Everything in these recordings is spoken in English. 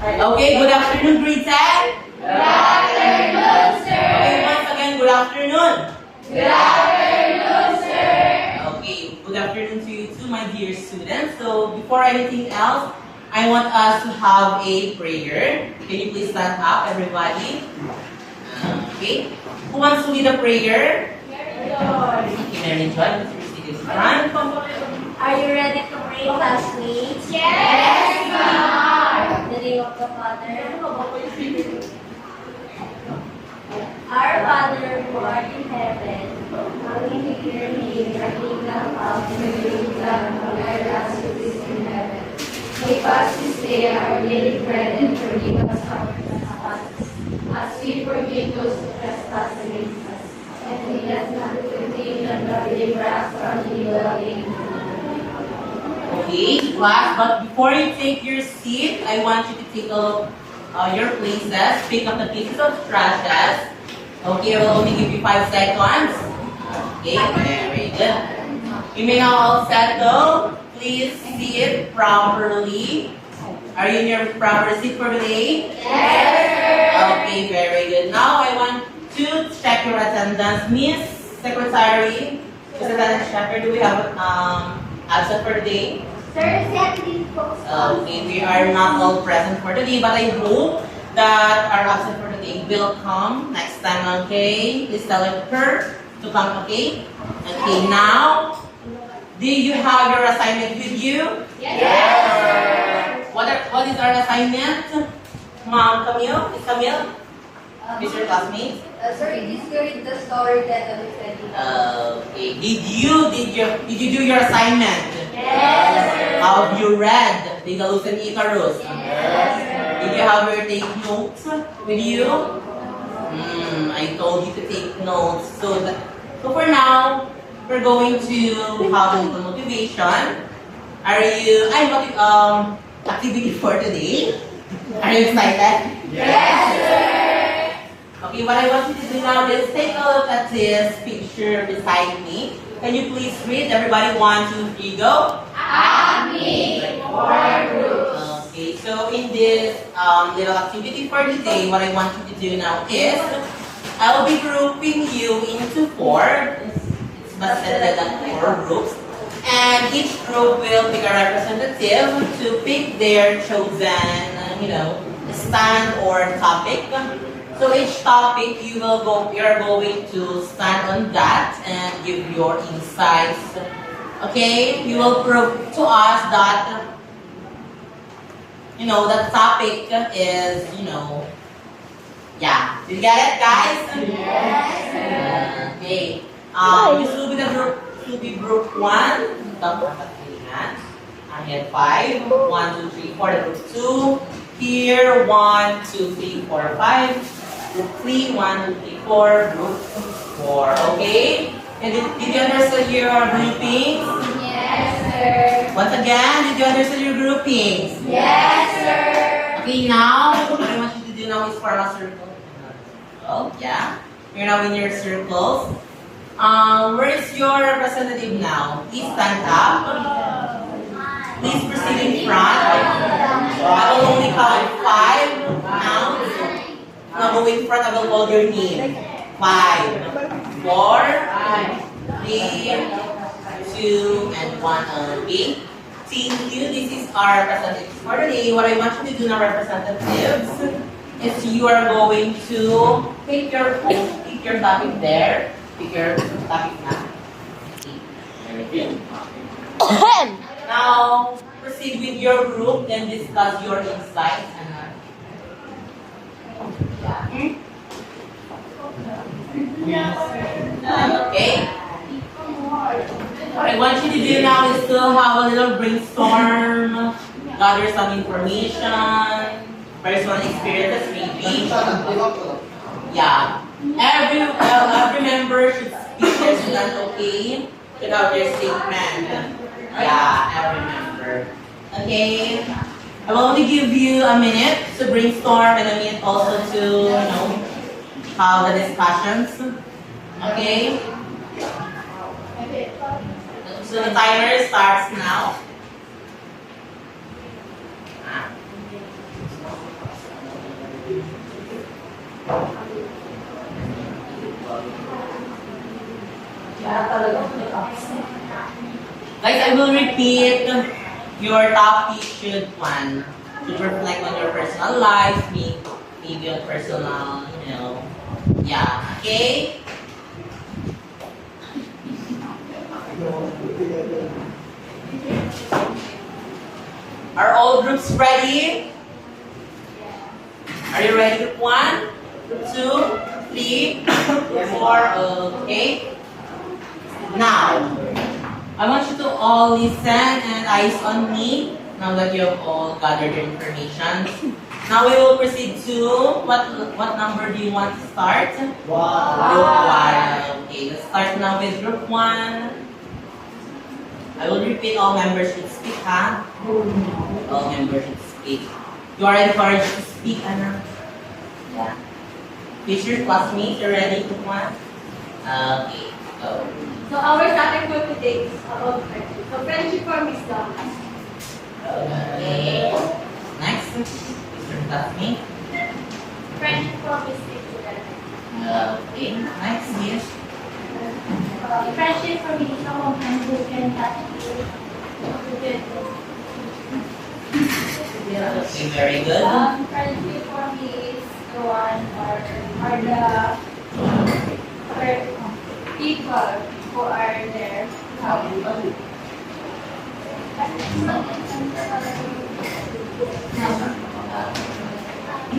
Okay, good afternoon, grade 10. Good afternoon, sir. Okay, once again, good afternoon. Good afternoon, sir. Okay, good afternoon to you too, my dear students. So, before anything else, I want us to have a prayer. Can you please stand up, everybody? Okay. Who wants to lead a prayer? Okay, Mary Joy, Mr. Stevens front. Are you ready to pray, classmates? Yes, ma'am. In the name of the Father. Our Father who art in heaven, hallowed be your name, your kingdom come, your will be done on earth as it is in heaven. Give us this day our daily bread and forgive us our trespasses, as we forgive those who trespass against us. And lead us not into temptation, but deliver us from evil. Amen. Okay, class, but before you take your seat, I want you to take a look your places, pick up the pieces of trashes. Okay, I will only give you 5 seconds. Okay, very good. You may now all settle. Please sit properly. Are you in your proper seat for today? Yes, Okay, very good. Now I want to check your attendance. Miss Secretary, Miss Attendance Checker, do we have absent for today? Sir, set these books Okay, we are not all present for today, but I hope that our absent for today will come next time, okay? Please tell her to come, okay? Okay, now, do you have your assignment with you? yes, What is our assignment? Ma'am Camille? Is Camille? Mr. Classmate? Sir, it is to read the story that we studied. Okay, did you do your assignment? yes, How have you read Daedalus and Icarus? yes, Did you have your take notes with you? I told you to take notes. So for now, we're going to have a little motivation. Are you? Activity for today. Are you excited? yes, sir. Okay, what I want you to do now is take a look at this picture beside me. Can you please read? Everybody, 1, 2, 3, go. Ami, Okay, so in this little activity for today, what I want you to do now is, I'll be grouping you into 4. It's much better than 4 groups. And each group will pick a representative to pick their chosen, stand or topic. So each topic you're going to stand on that and give your insights. Okay? You will prove to us that the topic is, yeah. Did you get it, guys? Yes, Okay. This will be the group. This will be group 1. I had 5. 1, 2, 3, 4. The group 2. Here, 1, 2, 3, 4, 5. Group 3, 1, 2, 3, 4. Group 4. Okay? And did you understand your groupings? yes, sir. Once again, did you understand your groupings? Yes, sir. Okay, now, what I want you to do now is form a circle. Oh, yeah. You're now in your circles. Where is your representative now? Please stand up. Please proceed in front. I will only count 5 counts. Now go in front, I will call your name. 5, 4, 3, 2, and 1. Okay? Thank you. This is our representatives for today. What I want you to do now, representatives, is you are going to pick your topic there. Pick your topic now. Very good. Now, proceed with your group and discuss your insights. Okay? What I want you to do now is to have a little brainstorm, gather some information, personal experiences maybe. Yeah. Every member should speak their stand, okay? Should have their statement. Yeah, every member. Okay? I will only give you a minute to brainstorm and a minute also to, have the discussions. Okay? So the timer starts now. I will repeat. Your topic should reflect on your personal life, maybe on personal, yeah. Okay. Are all groups ready? Are you ready? Group 1, group 2, 3, 4. Okay. Now, I want you to all listen and eyes on me now that you have all gathered your information. Now we will proceed to what number do you want to start? Group 1. Okay, let's start now with group 1. I will repeat, all members should speak, huh? All members should speak. You are encouraged to speak, Anna? Yeah. Future classmates, you ready, group 1? Okay, go. So our topic for today is about friendship. So friendship for wisdom. Okay. Next, future classmate. Friendship for wisdom. Okay, next, yes. Friendship for me is someone who can touch you. Okay, very good. Friendship for me is the one or the people who are there to help you.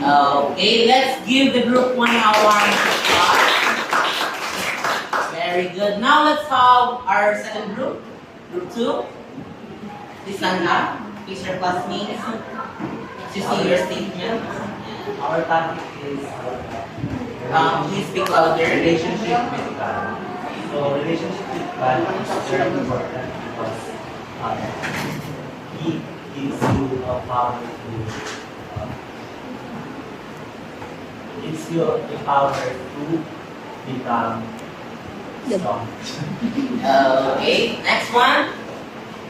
Okay, let's give the group 1 a warm applause. Very good. Now let's have our second group, group 2. Please stand up. Please your classmates. To see your statement. Our topic is Please speak louder. relationship with God. So relationship with God is very important because He gives you a power to become strong. Okay, next one.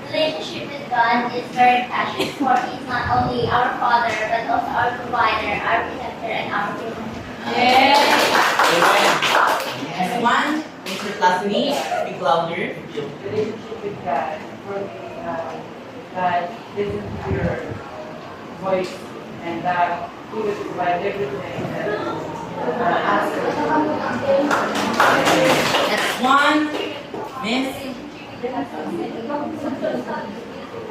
Relationship with God is very precious, for He is not only our Father, but also our provider, our protector, and our giver. Next one. Please your classmates. Speak louder. Relationship with God. For me, God listens to your voice and that He will provide everything that ask Next one. Miss.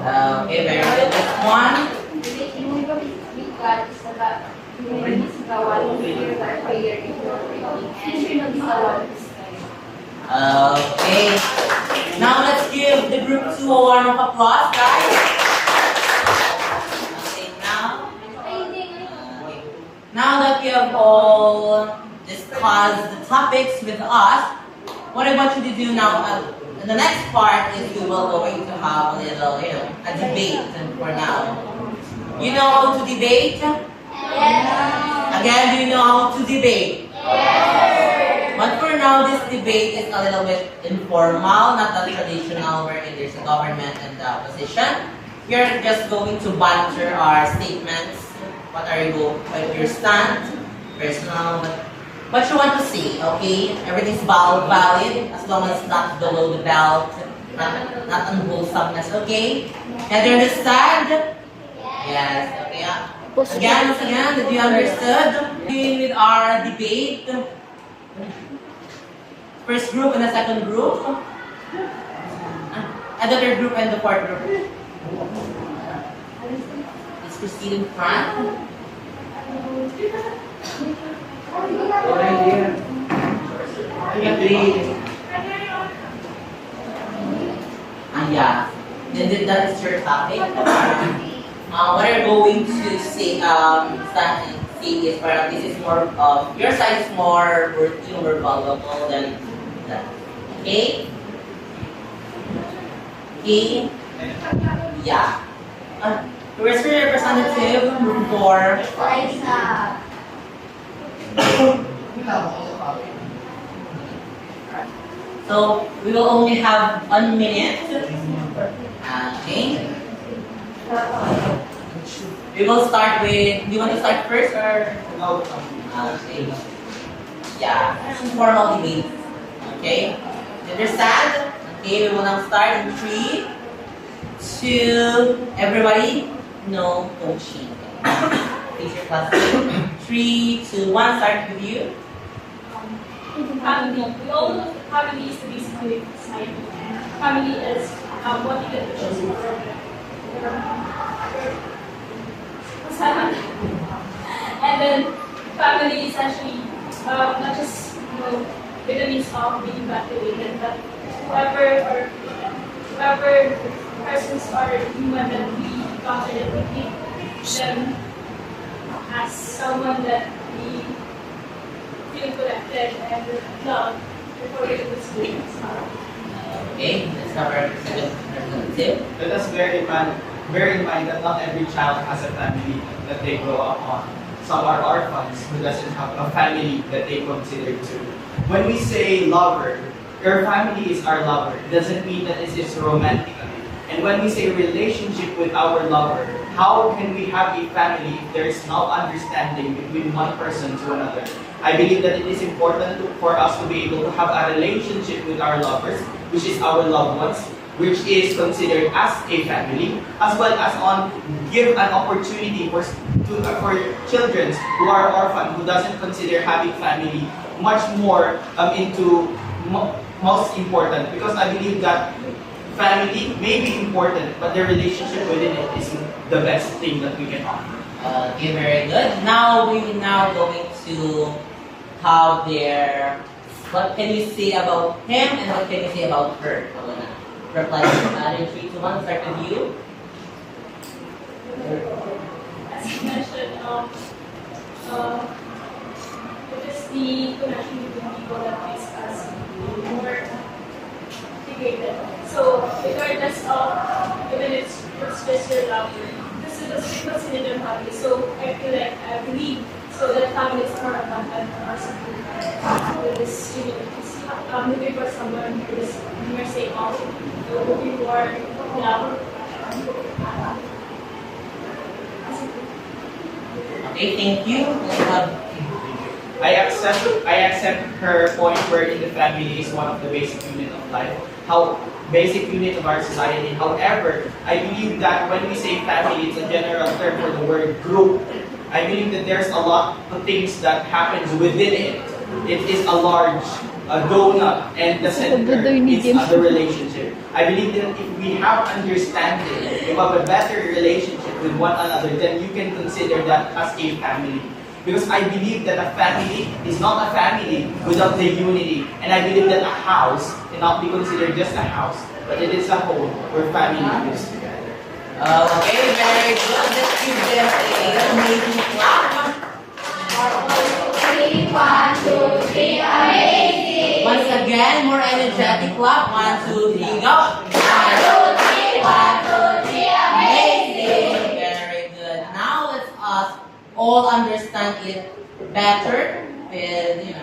Okay, very good. Next one. Relationship with God is about He's the one who hears our prayer in your praying, and He's the one who Okay. Now let's give the group 2 a round of applause, guys. Okay, now that we have all discussed the topics with us, what I want you to do now, the next part is we will going to have a little, a debate for now. You know how to debate? Again, do you know how to debate? But for now, this debate is a little bit informal, not the traditional wherein there's a government and the opposition. We're just going to banter our statements. What your stand, personal, what you want to say, okay? Everything's valid as long as not below the belt, not unwholesomeness, okay? Can you understand? Yes, okay. Once again, did you understood? Beginning with our debate. First group and the second group. And the third group and the fourth group. Let's proceed in front. Yeah. Then that is your topic. What are you going to say? Is this is more your side is more worthy, more valuable than that. Okay. Okay. Yeah. Where's your representative? Room 4. So we will only have 1 minute. Okay. We will start with. Do you want to start first or? Okay. Yeah. Formal debate. Okay. You understand? Okay. We will now start in 3, 2, everybody, no coaching. Please your classmate. 3, 2, 1, start with you. Family. We all know that family is the basic unit of society. Family is what you get to choose for. And then family is actually not just with the means of being evaluated, but whoever persons or human that we encounter, that we treat them as someone that we feel connected and love before we do this business. Okay, let's cover representative. Let us bear in mind that not every child has a family that they grow up on. Some are orphans who doesn't have a family that they consider to. When we say lover, your family is our lover. It doesn't mean that it is romantically. And when we say relationship with our lover, how can we have a family if there is no understanding between one person to another? I believe that it is important for us to be able to have a relationship with our lovers, which is our loved ones, which is considered as a family, as well as give an opportunity for children who are orphan, who doesn't consider having family much more most important, because I believe that family may be important, but the relationship within it is the best thing that we can offer. Okay, very good. Now we're going to have what can you say about him and what can you say about her? I'm gonna reply to 3, 2, 1, start with you. As you mentioned, it is the connection between people that makes us more integrated. So, regardless of even it's just your lover, this is a considered family. So, I believe that family is more abundant or something with this looking for someone who is more safe, looking for love. Okay, thank you. I accept her point wherein the family is one of the basic unit of life. Basic unit of our society. However, I believe that when we say family, it's a general term for the word group. I believe that there's a lot of things that happens within it. It is a large donut, and the center is the relationship. I believe that if we have understanding, if we have a better relationship with one another, then you can consider that as a family. Because I believe that a family is not a family without the unity. And I believe that a house cannot be considered just a house, but it is a home where family lives together. Okay, very good. Let's give them an amazing clap. 1, 2, 3, amazing! Once again, more energetic clap. 1, 2, 3, go. 1, 2, 3, 1, 2, 3, amazing! Very good. Now let's all understand it better with,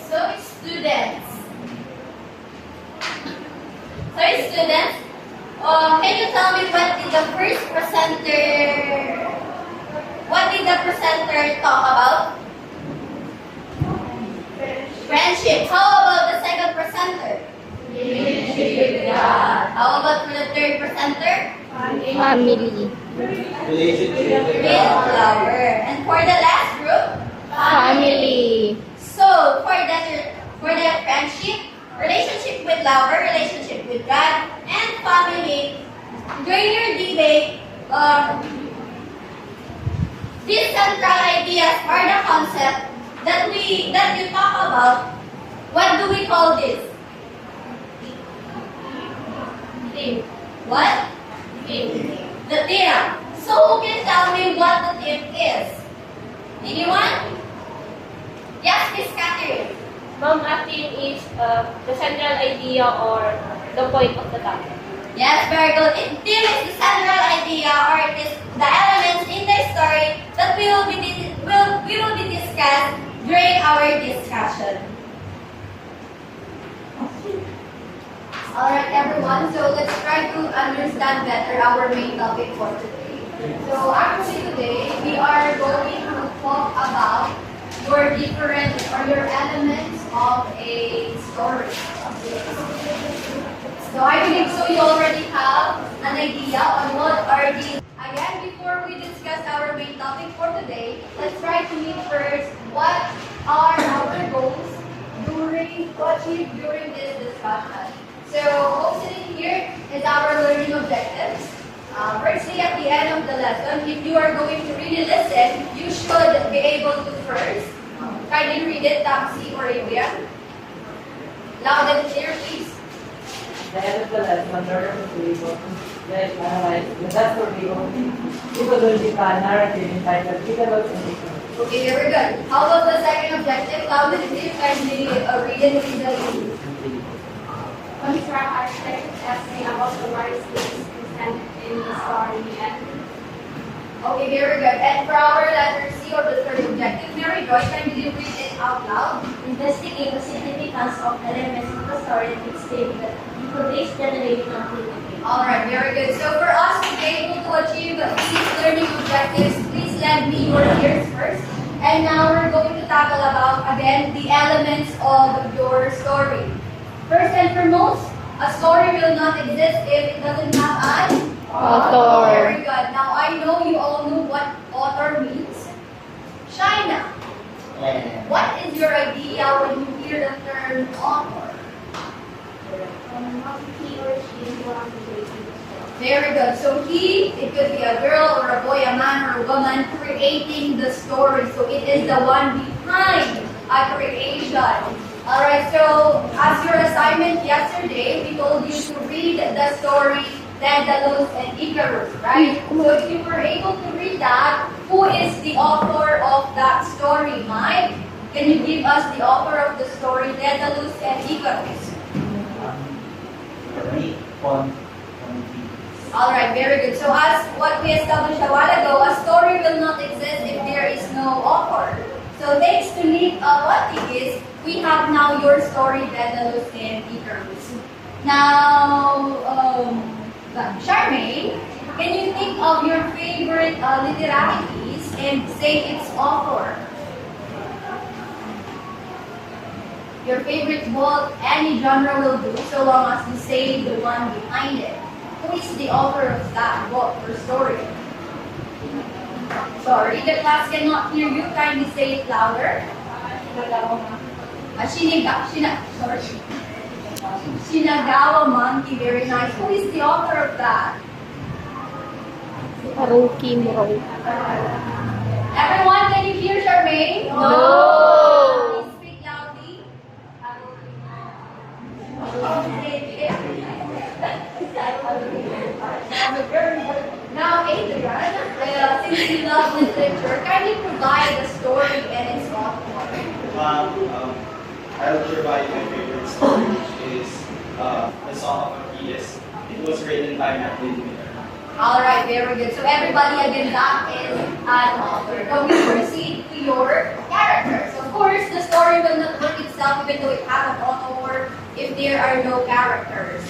So students, can you tell me what did the presenter talk about? Friendship. How about the second presenter? How about the third presenter? Family. Relationship with With lover. And for the last group? Family. So, for the friendship, relationship with lover, relationship with God, and family, during your debate, these central ideas are the concept that you talk about. What do we call this? Theme. What? Theme. The theme. So, who can tell me what the theme is? Anyone? Yes, Miss Catherine. Ma'am, a theme is the central idea or the point of the topic. Yes, very good. Theme is the central idea, or it is the elements in the story that we will be discussed during our discussion. Alright everyone, so let's try to understand better our main topic for today. So actually today, we are going to talk about your different or your elements of a story. So I believe so you already have an idea on what are these. Again, before we discuss our main topic for today, let's try to meet first what are our goals to achieve during this discussion. So what's sitting here is our learning objectives. Firstly, at the end of the lesson, if you are going to really listen, you should be able to first kindly read it, Taxi or Adrian. Loud and clear, please. The end of the lesson, learners will be able to analyze the best story of psychological narrative entitled Icarus and Icarus. Okay, very good. How about the second objective? Loud and clear, kindly read it with the Construct architect's essay about the various things presented in the story and Okay, very good. And for our letter C or the third objective, Mary Joy, kindly read it out loud. investigate the significance of elements of the story that explain the today's generation of thinking. Alright, very good. So for us to be able to achieve these learning objectives, please lend me your ears first. And now we're going to tackle about, again, the elements of your story. First and foremost, a story will not exist if it doesn't have an Author. Very good. Now I know you all know what author means. China. What is your idea when you hear the term author? He or she is one of the greatest. Very good. So he, it could be a girl or a boy, a man or a woman creating the story. So it is the one behind a creation. Alright, so as your assignment yesterday, we told you to read the story Daedalus and Icarus, right? So if you were able to read that, who is the author of that story, Mike? Can you give us the author of the story Daedalus and Icarus? Alright, very good. So as what we established a while ago, a story will not exist if there is no author. So thanks to Nick Watigis, we have now your story, Daedalus and Icarus. Now, Charmaine, can you think of your favorite literary piece and say its author? Your favorite book, any genre will do, so long as you say the one behind it. Who is the author of that book or story? Sorry, the class cannot hear you. Kindly say it louder. Shinagawa Monkey, very nice. Who is the author of that? Haruki Murakami. Everyone, can you hear Charmaine? No. Please speak loudly. Now, Adrian, since you love literature, can you provide the story and its author? I will provide my favorite story, which is The Song of Achilles. It was written by Madeline Miller. Alright, very good. So everybody, again, that is an author. Now we proceed to your characters. Of course, the story will not work itself even though it has an author if there are no characters.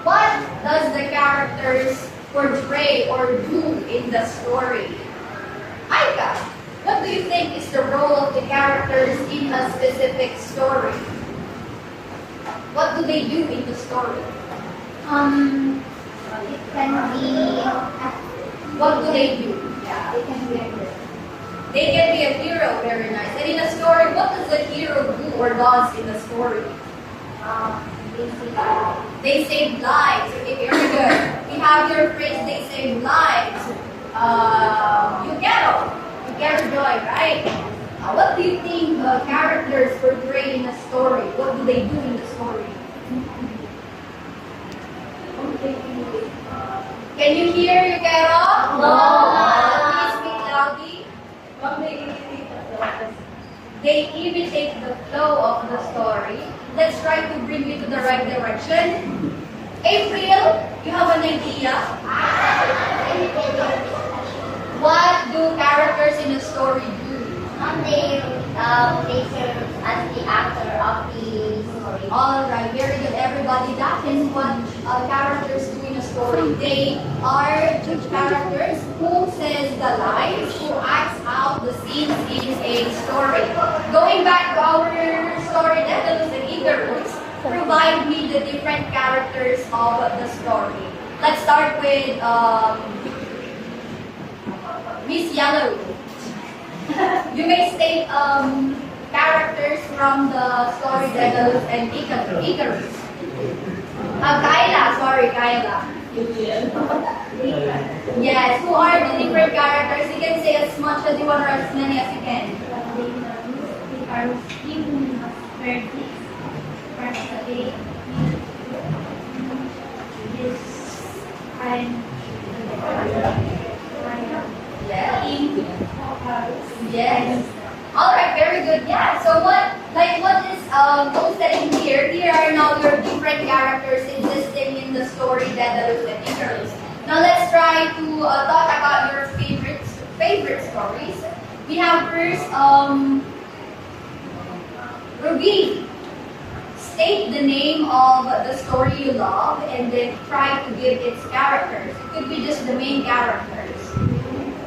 What does the characters portray or do in the story? Aika, what do you think is the role of the characters in a specific story? What do they do in the story? It can be What do they do? it can be a hero. They can be a hero, very nice. And in a story, what does the hero do or does in the story? Basically, They save lives. Okay, very good. We have your phrase, they save lives. You get joy, right? What do you think characters portray in a story? What do they do in the story? Can you hear Yukero? No. Please speak loudly. They imitate the flow of the story. Let's try to bring you to the right direction. April, you have an idea? What do characters in a story do? they serve as the actor of the story. Alright, very good everybody. That is what characters do in a story. They are the characters who says the lines, who acts out the scenes in a story. Going back to our story, Daedalus and Icarus, provide me the different characters of the story. Let's start with Miss Yellow. You may state characters from the story Daedalus and Icarus. Kyla. Yes, who are the different characters? You can say as much as you want or as many as you can. Yes. All right, very good. Yeah. So what is posted in here? Here are now your different characters existing in the story Daedalus and Icarus. Now let's try to talk about your favorite stories. We have first Ruby. State the name of the story you love and then try to give its characters. It could be just the main characters.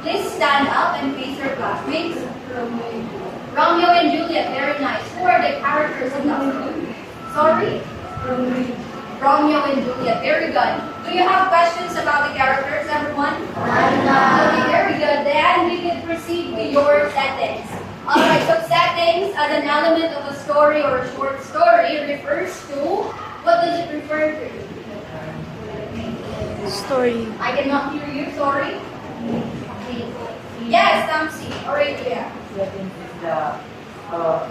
Please stand up and face your classmates. Romeo and Juliet, very nice. Who are the characters in that story? Sorry? Romeo and Juliet, very good. Do you have questions about the characters, everyone? Okay, very good. Then we can proceed with your settings. Alright, so settings as an element of a story or a short story refers to, what does it refer to? Story. I cannot hear you, sorry. Yes, Tamsi. Alright, yeah. Settings is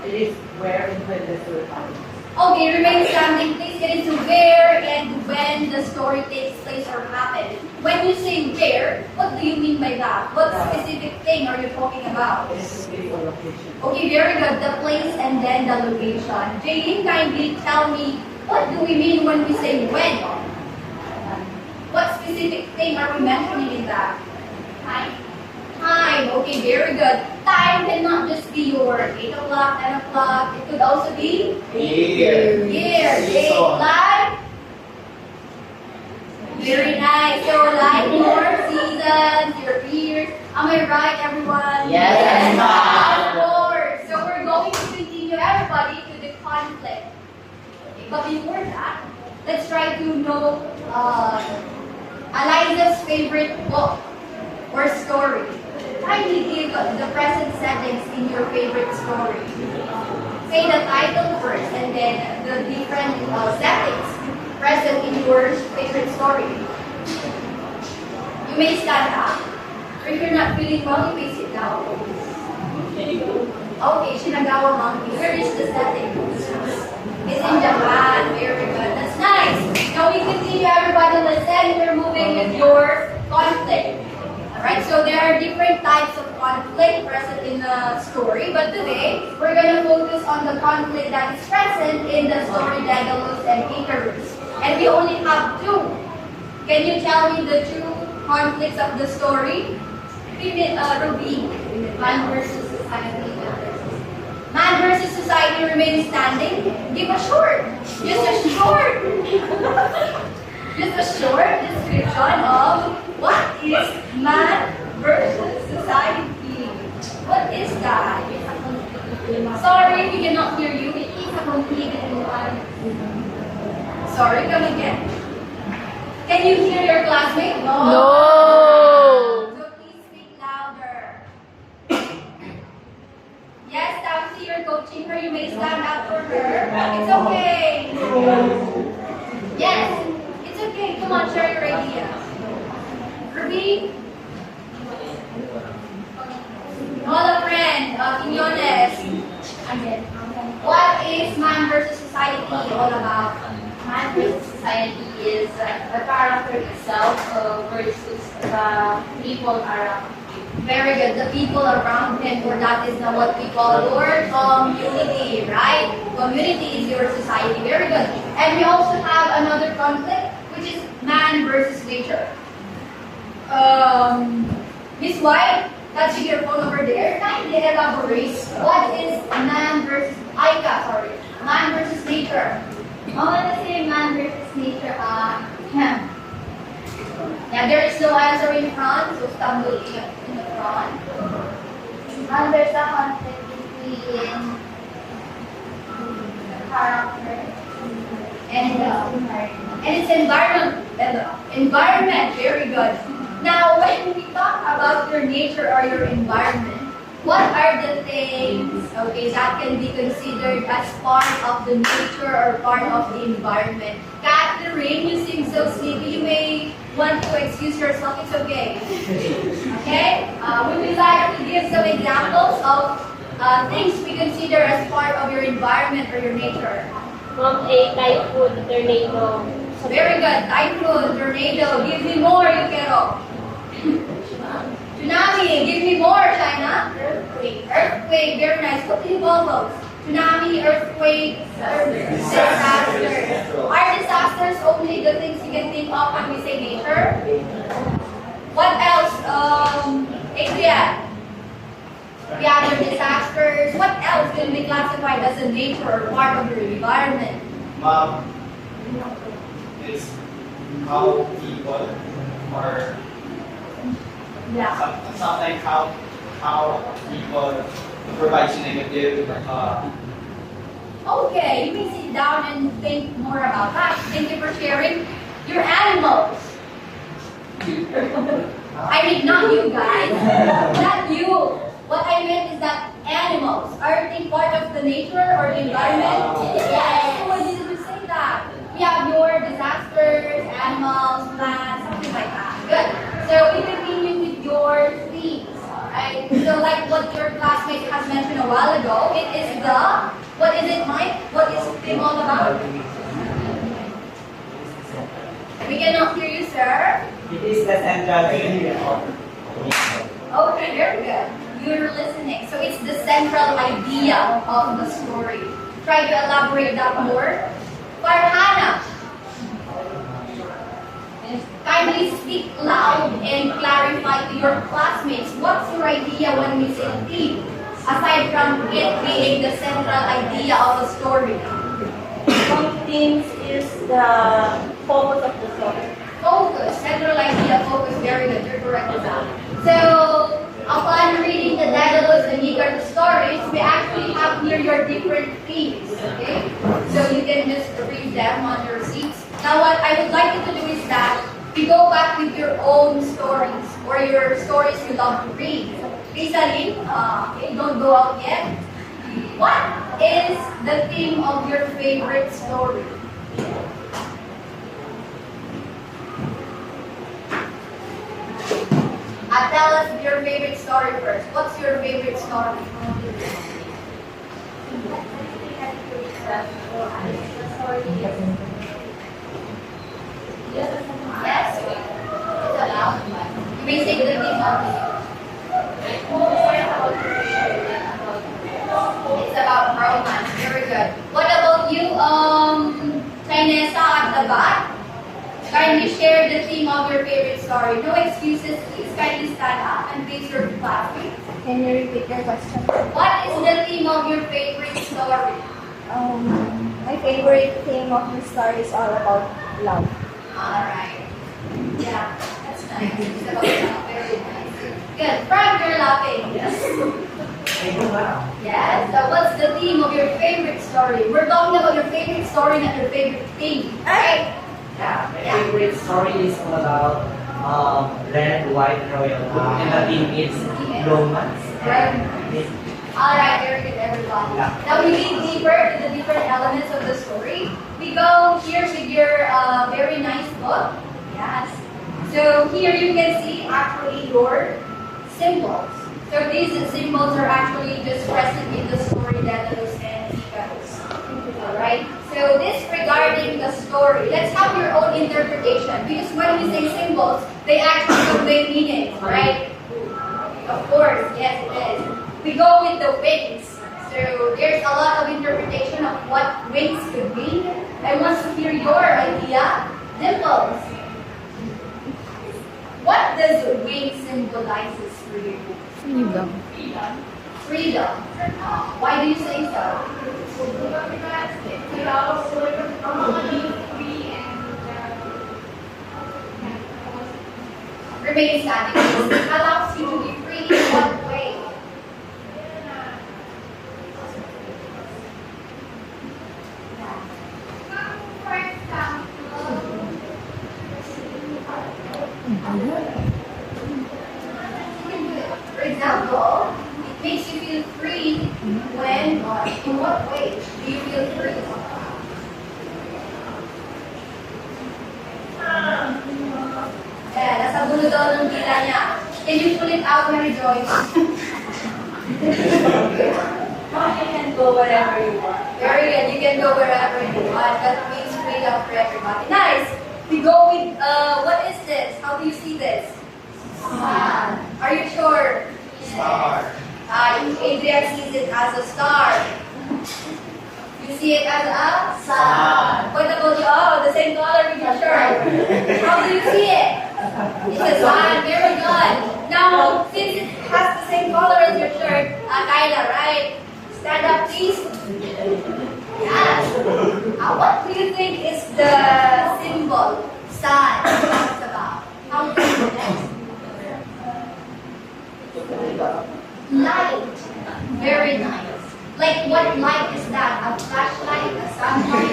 it is where and when the story happens. Okay, remain standing. Please get into where and when the story takes place or happens. When you say where, what do you mean by that? What specific thing are you talking about? It's a place or location. Okay, very good. The place and then the location. Jaylene, kindly tell me, what do we mean when we say when? What specific thing are we mentioning in that? Time. Time. Okay, very good. Time cannot just be your 8 o'clock, 10 o'clock. It could also be Year. Date, like. Very nice. So like your seasons, your years. Am I right, everyone? Yes, ma'am. Of course. So we're going to continue everybody to the conflict. Okay, but before that, let's try to know Eliza's favorite book or story. Kindly give the present settings in your favorite story. Say the title first and then the different settings present in your favorite story. You may stand up. If you're not feeling well, you may sit down. Okay, Shinagawa Monkey. Where is the setting? It's in Japan. Very good. That's nice. Now we continue, everybody. Listen. We're moving with your conflict. Alright, so there are different types of conflict present in the story, but today we're going to focus on the conflict that is present in the story Daedalus and Icarus. And we only have two. Can you tell me the two conflicts of the story? Ruby, man versus society. Man versus society remains standing. Give a short. Just a short. Just a short description of what is man versus society. What is that? Sorry, we cannot hear you. It is a complicated one. Sorry, come again. Can you hear your classmate? No. So please speak louder. Yes, Tamsi, you're coaching her. You may stand up for her. It's okay. Yes, it's okay. Come on, share your idea. Ruby? Hola, friend. Quinones. What is man versus society all about? Man versus society is the character itself versus the people around you. Very good. The people around him, or that is now what we call your community, right? Community is your society. Very good. And we also have another conflict, which is man versus nature. Miss White, touching your phone over there, kindly elaborate. What is man versus man versus nature? I want to say man versus nature. Yeah, there is no answer in front, so stumble in the front. And there's a conflict between the character And its environment, very good. Now, when we talk about your nature or your environment, what are the things, okay, that can be considered as part of the nature or part of the environment? Catherine, you seem so sleepy. You may want to excuse yourself. It's okay. Okay? Would you like to give some examples of things we consider as part of your environment or your nature? A typhoon, tornado. Very good. Typhoon, tornado. Give me more, Yukero. Tsunami. Give me more, China. Earthquake. Earthquake. Very nice. What do you call those? Tsunami, earthquake, disasters. Are disasters only the things you can think of when we say nature? What else? Adrian. We have your disasters. What else can be classified as a nature or part of your environment? Mom, is how people are sometimes how people provide negative. Okay, you may sit down and think more about that. Thank you for sharing. Your animals. I mean, not you guys. Not you. What I meant is that animals, are they part of the nature or the environment? Yes. So why did you say that? We have your disasters, animals, plants, something like that. Good. So we continue with your themes. Alright? So like what your classmate has mentioned a while ago, it is the, what is it, Mike? What is the theme all about? We cannot hear you, sir. It is the central idea. Okay, very good. You're listening. So it's the central idea of the story. Try to elaborate that more. Farhana, kindly speak loud and clarify to your classmates what's your idea when we say theme, aside from it being the central idea of the story. Themes is the focus of the story. Focus, central idea, focus, very good. You're correct with that. So, upon reading the Daedalus and Nigar stories, we actually have here your different themes, okay? So you can just read them on your seats. Now what I would like you to do is that you go back with your own stories, or your stories you love to read. Rizalin, okay, don't go out yet. What is the theme of your favorite story? Tell us your favorite story first. What's your favorite story? Yes. It's allowed. You may say the theme of it. It's about romance. Very good. What about you, Chinesa at the back? Kindly share the theme of your favorite story. No excuses, please. Kindly stand up and face your classmates. Can you repeat your question? What is the theme of your favorite story? My favorite theme of the story is all about love. Alright. Yeah, that's nice. It's about love. Very nice. Good. Frank, you're laughing. Yes. Yes. So what's the theme of your favorite story? We're talking about your favorite story, not your favorite theme. Right? Yeah, my favorite story is all about red, white, royal blue, and the theme is romance. Alright, very good, everyone. Yeah. Now we dig deeper to the different elements of the story. We go here with your very nice book. Yes. So here you can see actually your symbols. So these symbols are actually just present in the story Daedalus and Icarus. Alright? So this regarding the story, let's have your own interpretation. Because when we say symbols, they actually convey meanings, right? Of course, yes it is. We go with the wings. So there's a lot of interpretation of what wings could be. I want to hear your idea. Dimples. What does wing symbolizes for you? Freedom. Freedom. Why do you say so? Remain standing. It allows you to be free in what way? For example, it makes you feel free when, or in what way do you feel free? Yeah, nasa dulo daw ng dila niya. Can you pull it out, Mary Joyce? You can go wherever you want. Very good. You can go wherever you want. That means freedom for everybody. Nice. We go with, what is this? How do you see this? Sun. Are you sure? Star. Adrian sees it as a star. You see it as a Sun. What about you? Oh, the same color with your shirt. How do you see it? It's a sun. Very good. Now, since it has the same color as your shirt, Kyla, right? Stand up, please. Yes. What do you think is the symbol sun talks about? How do you know that? Light. Very nice. Like what light is that? A flashlight? A sunlight?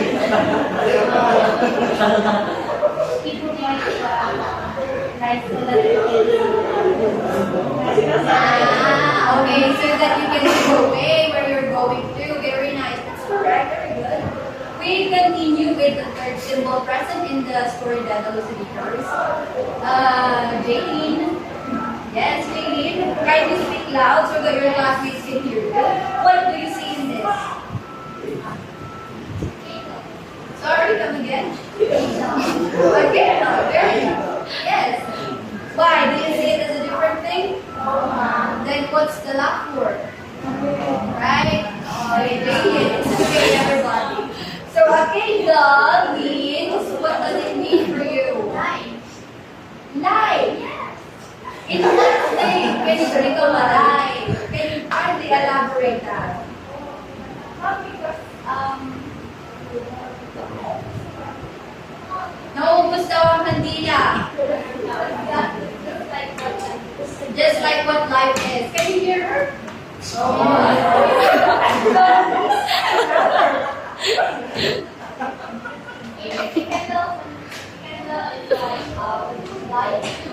People like nice so that you Okay, so that you can go away where you're going to. Very nice. That's correct. Very good. We continue with the third symbol present in the story that the Lucidicers. Jaylene. Yes, Jaylene. Kindly speak loud so that your classmates can hear you. What do you see in this? Sorry, come again. Okay, very good. Yes. Why? Do you see it as a different thing? Then what's the last word? Right? Okay, it's okay, everybody. So, Akeda means, what does it mean for you? Light. Light. In what thing can you become alive? Can you kindly elaborate that? Naubos daw ang kandila. Just like what life is. Can you hear her?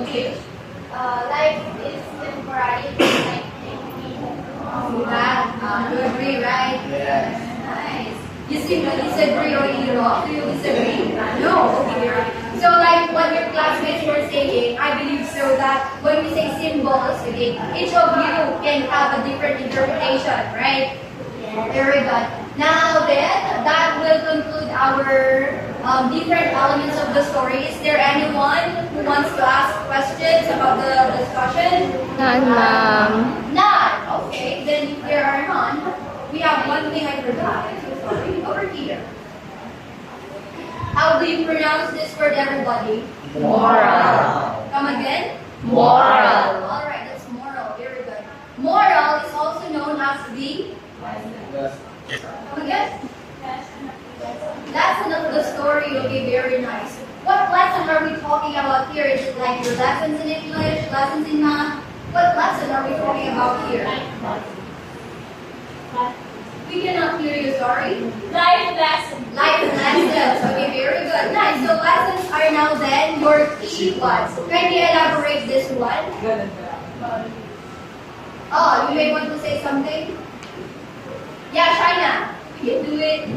Okay. life is temporary. You agree, right? Yes. Nice. You disagree or you do you disagree? No. Okay, very good. So like what your classmates were saying, I believe so that when we say symbols, okay, each of you can have a different interpretation, right? Very good. Now then, that will conclude our different elements of the story. Is there anyone who wants to ask questions about the discussion? None, ma'am. None. Okay, then if there are none, we have one thing I forgot. I'm so sorry. Over here. How do you pronounce this word, everybody? Moral. Come again? Moral. All right, that's moral. Very good. Moral is also known as the come again? Lesson of the story. Okay, very nice. What lesson are we talking about here? Is it like your lessons in English, lessons in math? What lesson are we talking about here? We cannot hear you, sorry. Life lesson. Life lessons. Okay, very good. Nice. So lessons are now then your key ones. Can you elaborate this one? Oh, you may want to say something? Yeah, China. You do it.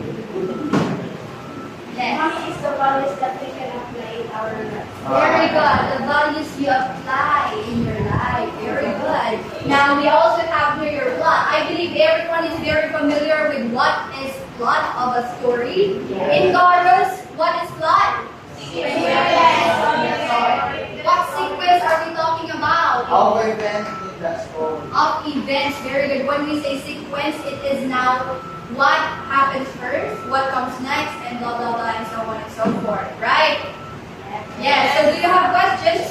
Yes. Mommy is the values that we can apply in our life. Very good. The values you apply in your life. Very good. Now we also have here your plot. I believe everyone is very familiar with what is plot of a story. In Chorus, what is plot? What sequence are we talking about? Our event in that school. Of events. Very good. When we say sequence, it is now what happens first, what comes next, and blah blah blah, and so on and so forth. Right? Yeah. So do you have questions?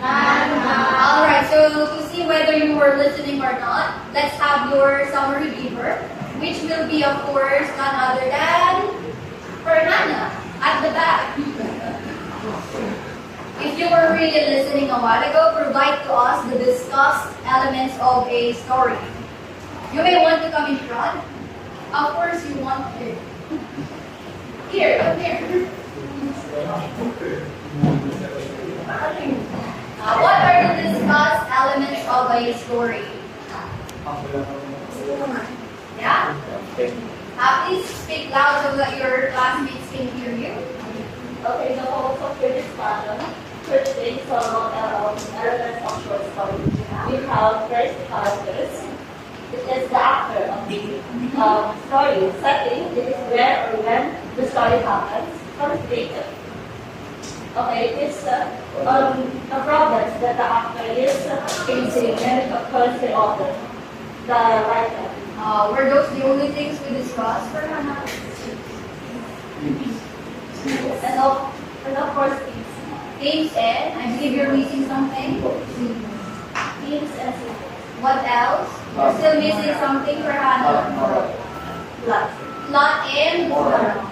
All right. So to see whether you were listening or not, let's have your summary paper, which will be, of course, none other than Fernanda at the back. If you were really listening a while ago, provide to us the discussed elements of a story. You may want to come in front. Of course, you want to. Here, come here. a story. Yeah? Please speak loud so that your classmates can hear you. Okay, the host of your discussion for today's elements of short story. We have first characters. It is the actor of the story. Setting, it is where or when the story happens. Translator. Okay, it is a problem that the actor is facing when it occurs to the author, the writer. Were those the only things we discussed for Hannah? And of course, themes. Themes and I believe you're missing something. Themes and symbols. What else? You're still missing something for Hannah. Plot. Plot and moral.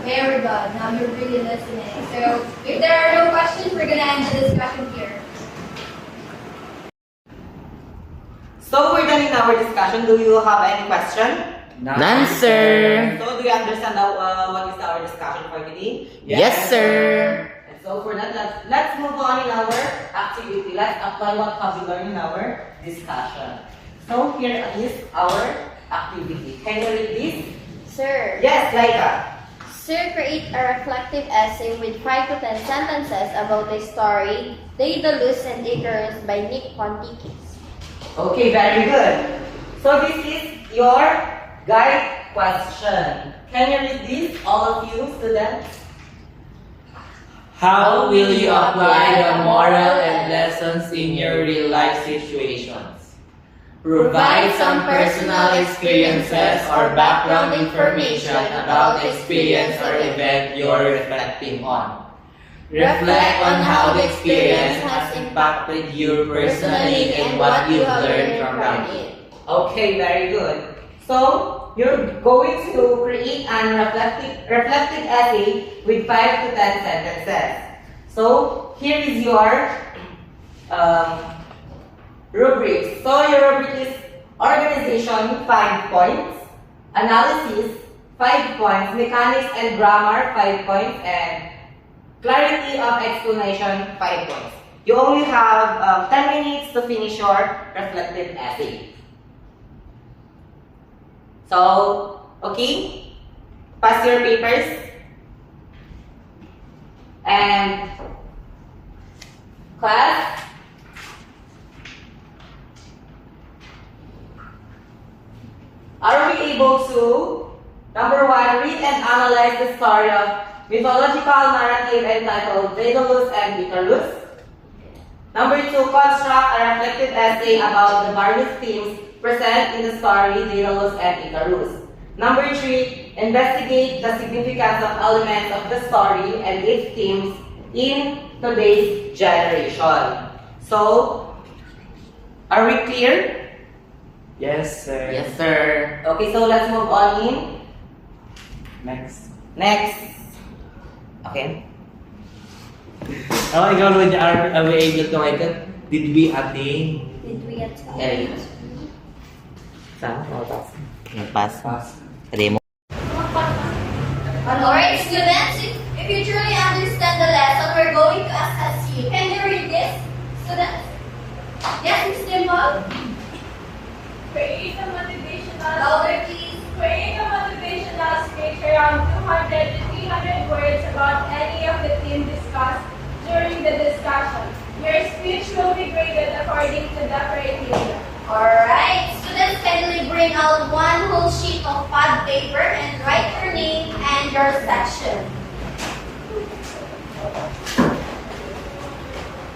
Very good. Now you're really listening. So if there are no questions, we're gonna end the discussion here. So we're done in our discussion. Do you have any question? None, sir. So do you understand what is our discussion for today? Yes, sir. And so for that, let's move on in our activity. Let's apply what have we learned in our discussion. So here is our activity. Can you read this? Sir. Yes, Laika. Sir, create a reflective essay with 5 to 10 sentences about the story Daedalus and Icarus by Nick Pontikis. Okay, very good. So this is your guide question. Can you read this, all of you students? How will you apply the moral and lessons in your real life situations? Provide some personal experiences or background information about the experience or event you're reflecting on. Reflect on how the experience has impacted you personally and what you've learned from it. Okay, very good. So, you're going to create an reflective essay with 5 to 10 sentences. So, here is your rubrics. So, your rubric is organization, 5 points, analysis, 5 points, mechanics and grammar, 5 points, and clarity of explanation, 5 points. You only have 10 minutes to finish your reflective essay. So, okay, pass your papers. And class, are we able to, number 1, read and analyze the story of mythological narrative entitled Daedalus and Icarus? Number 2, construct a reflective essay about the various themes present in the story Daedalus and Icarus. Number 3, investigate the significance of elements of the story and its themes in today's generation. So, are we clear? Yes, sir. Yes, sir. Okay, so let's move on in. Next. Next. Okay. Oh, ikaw, are we able to make it? Did we attain? Did we get Okay. Saan? Pass. Pass. Demo. Alright, students, if you truly understand the lesson, we're going to assess you. Can you read this, students? Yes, Ms. Dimple? Create a motivational Louder, please. Create a motivational speech around 200 to 300 words about any of the themes discussed during the discussion. Your speech will be graded according to the criteria. Alright, students, kindly bring out one whole sheet of pad paper and write your name and your section.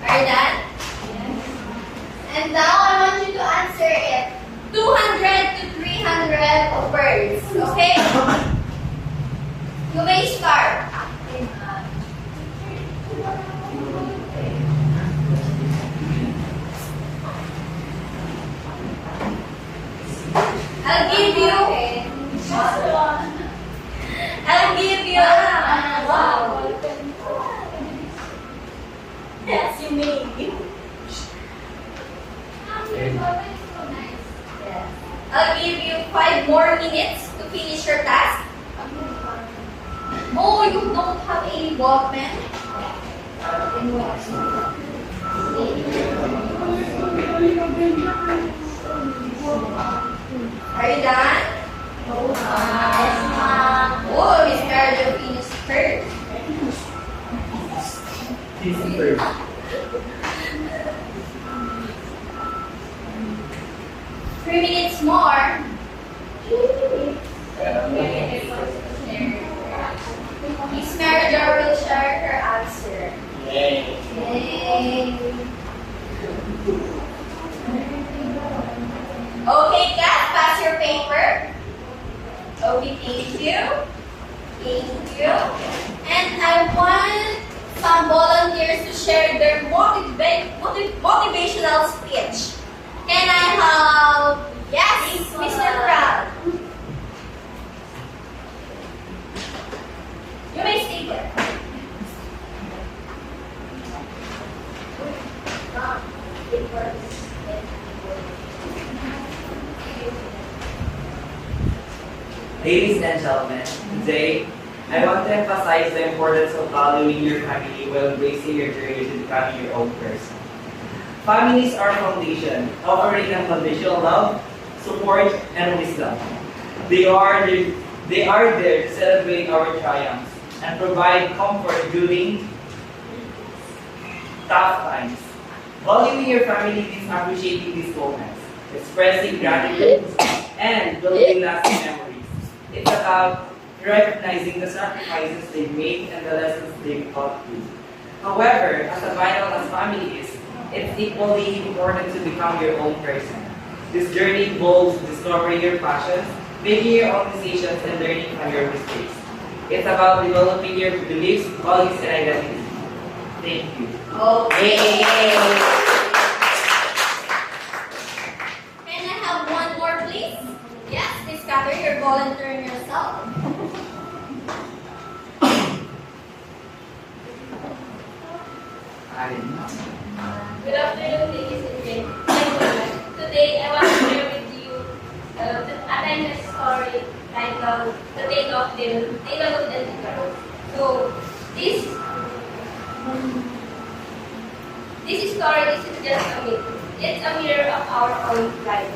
Are you done? And now I want you to answer it. 200 to 300 words, okay? You may start. I'll give you. I'll give you. Wow. Yes, you may. I'll give you 5 more minutes to finish your task. Oh, you don't have any Walkman? Are you done? Yes, ma'am. Oh, Miss Carlo finished first. Teaser. 3 minutes more. Miss Maridor will share her answer. Yay. Yay. Okay, Kat, pass your paper. Okay, thank you. Thank you. And I want some volunteers to share their motivational speech. Can I have, yes, Mr. Proud? You may stay there. Ladies and gentlemen, today I want to emphasize the importance of valuing your family while embracing your journey to becoming your own person. Families are foundation, offering unconditional love, support, and wisdom. They are there to celebrate our triumphs and provide comfort during tough times. Valuing your family means appreciating these moments, expressing gratitude, and building lasting memories. It's about recognizing the sacrifices they made and the lessons they taught you. However, as vital as family is, it's equally important to become your own person. This journey involves discovering your passions, making your own decisions, and learning from your mistakes. It's about developing your beliefs, values, and identity. Thank you. Okay. Can I have one more, please? Yes, Miss Catherine, you're volunteering yourself. Good afternoon, ladies and gentlemen. Today, I want to share with you a timeless story titled The Tale of Daedalus and Icarus. So, this story isn't just a myth. It's a mirror of our own life.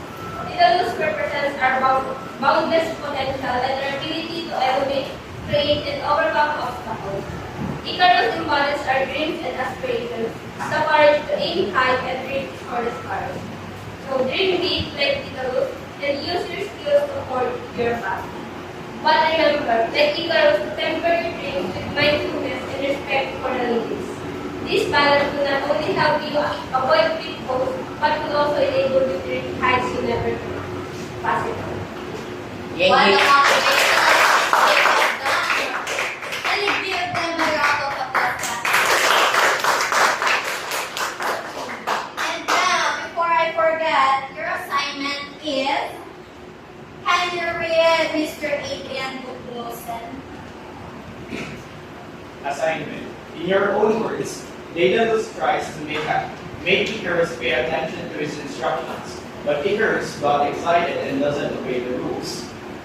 Daedalus represents our boundless potential and our ability to elevate, create, and overcome obstacles. Icarus embodies our dreams and aspirations, the courage to aim high and reach for the stars. So dream big like Icarus and use your skills to support your path. But remember, like Icarus, to temper your dreams with mindfulness and respect for the limits. This balance will not only help you avoid pitfalls, but will also enable you to reach heights you never possible. What a motivational statement done. Can you give them a round of applause? And now, before I forget, your assignment is, can you read Mr. Adrian Buklosen? Assignment. In your own words, Daedalus tries to make Icarus pay attention to his instructions, but Icarus got excited and doesn't obey the rules.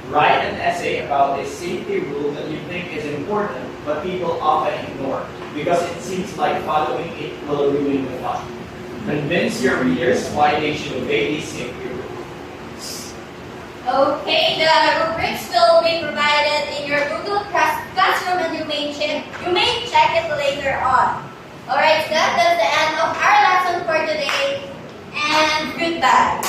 Write an essay about a safety rule that you think is important, but people often ignore, because it seems like following it will ruin the fun. Convince your readers why they should obey these safety rules. Okay, the rubrics will be provided in your Google Classroom and you may check it later on. Alright, so that's the end of our lesson for today, and goodbye.